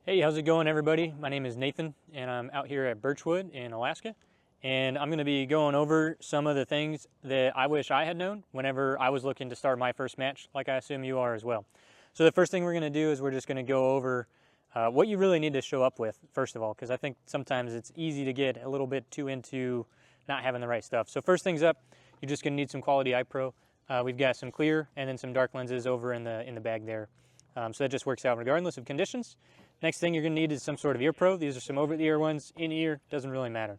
Hey, how's it going, everybody? My name is Nathan, and I'm out here at Birchwood in Alaska, and I'm going to be going over some of the things that I wish I had known whenever I was looking to start my first match, like I assume you are as well. So the first thing we're going to do is we're just going to go over what you really need to show up with, first of all, because I think sometimes it's easy to get a little bit too into not having the right stuff. So first things up, you're just going to need some quality eye pro. We've got some clear and then some dark lenses over in the bag there. So that just works out regardless of conditions. Next thing you're going to need is some sort of ear pro. These are some over-the-ear ones. In-ear, doesn't really matter.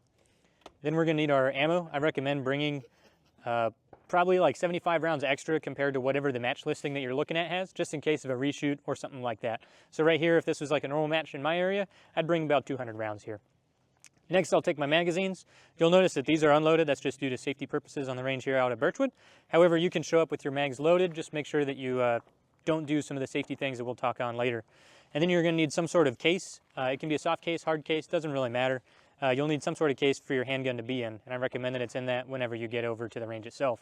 Then we're going to need our ammo. I recommend bringing probably like 75 rounds extra compared to whatever the match listing that you're looking at has, just in case of a reshoot or something like that. So right here, if this was like a normal match in my area, I'd bring about 200 rounds here. Next, I'll take my magazines. You'll notice that these are unloaded. That's just due to safety purposes on the range here out at Birchwood. However, you can show up with your mags loaded. Just make sure that you don't do some of the safety things that we'll talk on later. And then you're going to need some sort of case. It can be a soft case, hard case, doesn't really matter. You'll need some sort of case for your handgun to be in, and I recommend that it's in that whenever you get over to the range itself.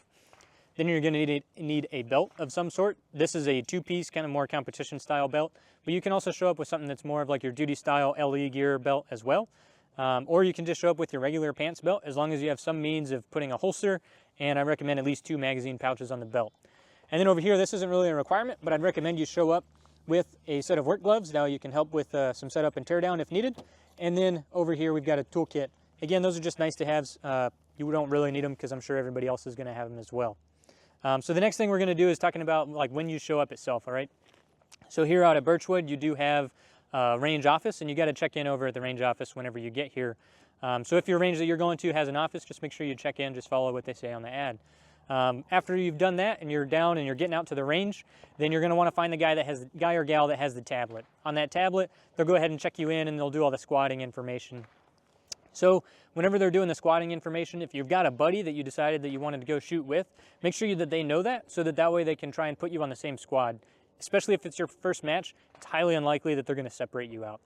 Then you're going to need a belt of some sort. This is a two-piece, kind of more competition style belt, but you can also show up with something that's more of like your duty style LE gear belt as well. Or you can just show up with your regular pants belt as long as you have some means of putting a holster, and I recommend at least 2 magazine pouches on the belt. And then over here, this isn't really a requirement, but I'd recommend you show up with a set of work gloves. Now you can help with some setup and tear down if needed. And then over here, we've got a toolkit. Again, those are just nice to haves. You don't really need them because I'm sure everybody else is going to have them as well. So the next thing we're going to do is talking about like when you show up itself, all right? So here out at Birchwood, you do have a range office, and you got to check in over at the range office whenever you get here. So if your range that you're going to has an office, just make sure you check in, just follow what they say on the ad. After you've done that and you're down and you're getting out to the range, then you're going to want to find the guy or gal that has the tablet. On that tablet, they'll go ahead and check you in, and they'll do all the squatting information. So whenever they're doing the squatting information, if you've got a buddy that you decided that you wanted to go shoot with, make sure that they know that, so that way they can try and put you on the same squad. Especially if it's your first match, it's highly unlikely that they're going to separate you out.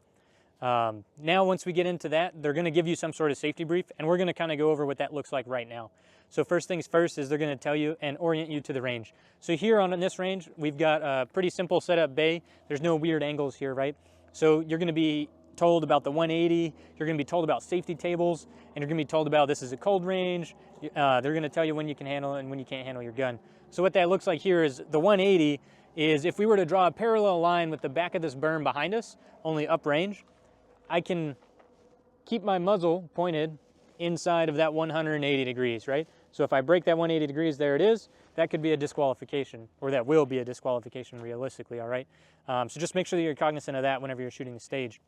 Now, once we get into that, they're going to give you some sort of safety brief, and we're going to kind of go over what that looks like right now. So first things first is they're going to tell you and orient you to the range. So here on this range, we've got a pretty simple setup bay. There's no weird angles here, right? So you're going to be told about the 180, you're going to be told about safety tables, and you're going to be told about this is a cold range. They're going to tell you when you can handle it and when you can't handle your gun. So what that looks like here is the 180 is if we were to draw a parallel line with the back of this berm behind us, only uprange, I can keep my muzzle pointed inside of that 180 degrees, right? So if I break that 180 degrees, there it is, that could be a disqualification, or that will be a disqualification realistically, all right? So just make sure that you're cognizant of that whenever you're shooting the stage.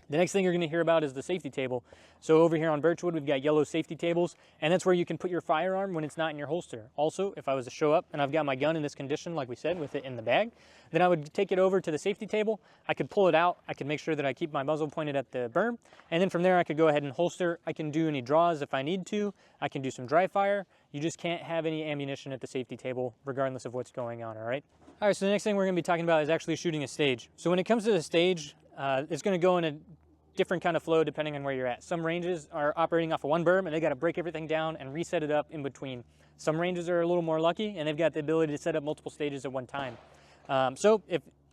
The next thing you're going to hear about is the safety table. So over here on Birchwood, we've got yellow safety tables, and that's where you can put your firearm when it's not in your holster. Also, if I was to show up and I've got my gun in this condition, like we said, with it in the bag, then I would take it over to the safety table. I could pull it out. I could make sure that I keep my muzzle pointed at the berm, and then from there I could go ahead and holster. I can do any draws if I need to. I can do some dry fire. You just can't have any ammunition at the safety table, regardless of what's going on, all right? All right, so the next thing we're going to be talking about is actually shooting a stage. So when it comes to the stage, it's going to go in a different kind of flow depending on where you're at. Some ranges are operating off of one berm, and they got to break everything down and reset it up in between. Some ranges are a little more lucky, and they've got the ability to set up multiple stages at one time.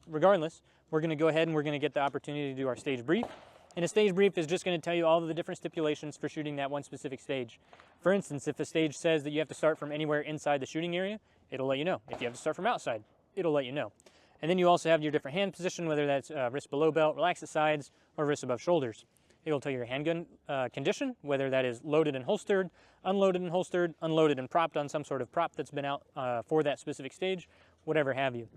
Regardless, we're going to go ahead and we're going to get the opportunity to do our stage brief. And a stage brief is just going to tell you all of the different stipulations for shooting that one specific stage. For instance, if a stage says that you have to start from anywhere inside the shooting area, it'll let you know. If you have to start from outside, it'll let you know. And then you also have your different hand position, whether that's wrist below belt, relax at sides, or wrist above shoulders. It'll tell you your handgun condition, whether that is loaded and holstered, unloaded and propped on some sort of prop that's been out for that specific stage, whatever have you.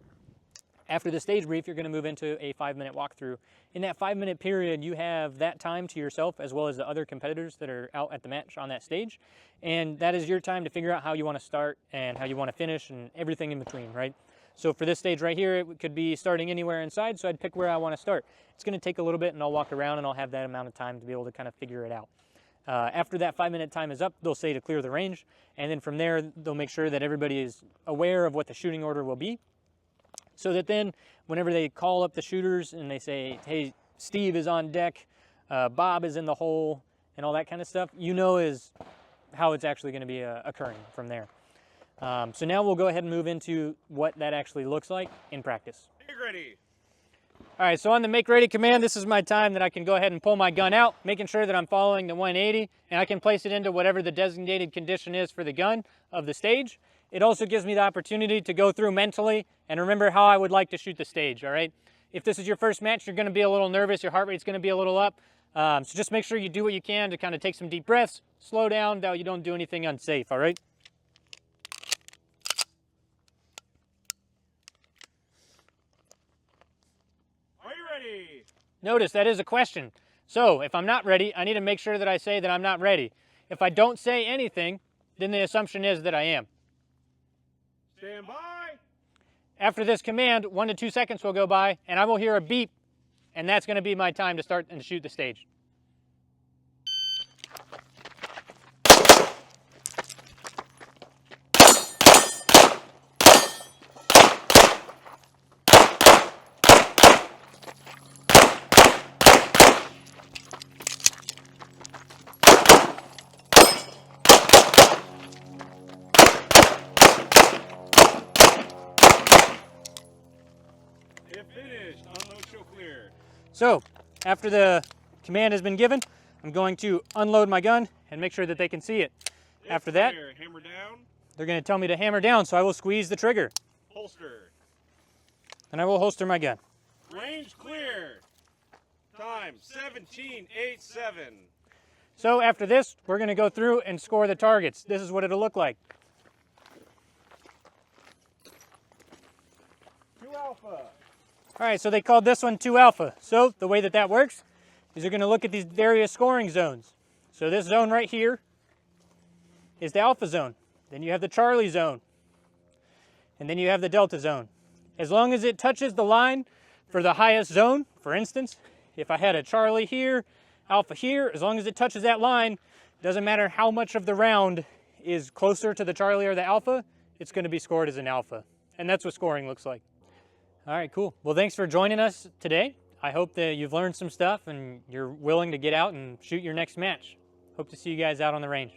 After the stage brief, you're going to move into a 5-minute walkthrough. In that 5-minute period, you have that time to yourself as well as the other competitors that are out at the match on that stage. And that is your time to figure out how you want to start and how you want to finish and everything in between, right? So for this stage right here, it could be starting anywhere inside, so I'd pick where I want to start. It's going to take a little bit, and I'll walk around, and I'll have that amount of time to be able to kind of figure it out. After that 5-minute time is up, they'll say to clear the range, and then from there, they'll make sure that everybody is aware of what the shooting order will be, so that then whenever they call up the shooters and they say, hey, Steve is on deck, Bob is in the hole, and all that kind of stuff, you know is how it's actually going to be occurring from there. So now we'll go ahead and move into what that actually looks like in practice. Ready. All right, so on the make ready command, this is my time that I can go ahead and pull my gun out, making sure that I'm following the 180, and I can place it into whatever the designated condition is for the gun of the stage. It also gives me the opportunity to go through mentally and remember how I would like to shoot the stage, all right? If this is your first match, you're gonna be a little nervous, your heart rate's gonna be a little up, so just make sure you do what you can to kind of take some deep breaths, slow down, that you don't do anything unsafe, all right? Notice that is a question. So if I'm not ready, I need to make sure that I say that I'm not ready. If I don't say anything, then the assumption is that I am. Stand by. After this command, 1 to 2 seconds will go by, and I will hear a beep, and that's going to be my time to start and shoot the stage. If finished, unload, show clear. So, after the command has been given, I'm going to unload my gun and make sure that they can see it. After that, hammer down. they're going to tell me to hammer down, so I will squeeze the trigger. Holster. And I will holster my gun. Range clear. Time 17.87. So after this, we're going to go through and score the targets. This is what it'll look like. 2 Alpha. All right, so they called this one 2 Alpha. So the way that that works is you're going to look at these various scoring zones. So this zone right here is the Alpha zone. Then you have the Charlie zone. And then you have the Delta zone. As long as it touches the line for the highest zone, for instance, if I had a Charlie here, Alpha here, as long as it touches that line, doesn't matter how much of the round is closer to the Charlie or the Alpha, it's going to be scored as an Alpha. And that's what scoring looks like. All right, cool. Well, thanks for joining us today. I hope that you've learned some stuff and you're willing to get out and shoot your next match. Hope to see you guys out on the range.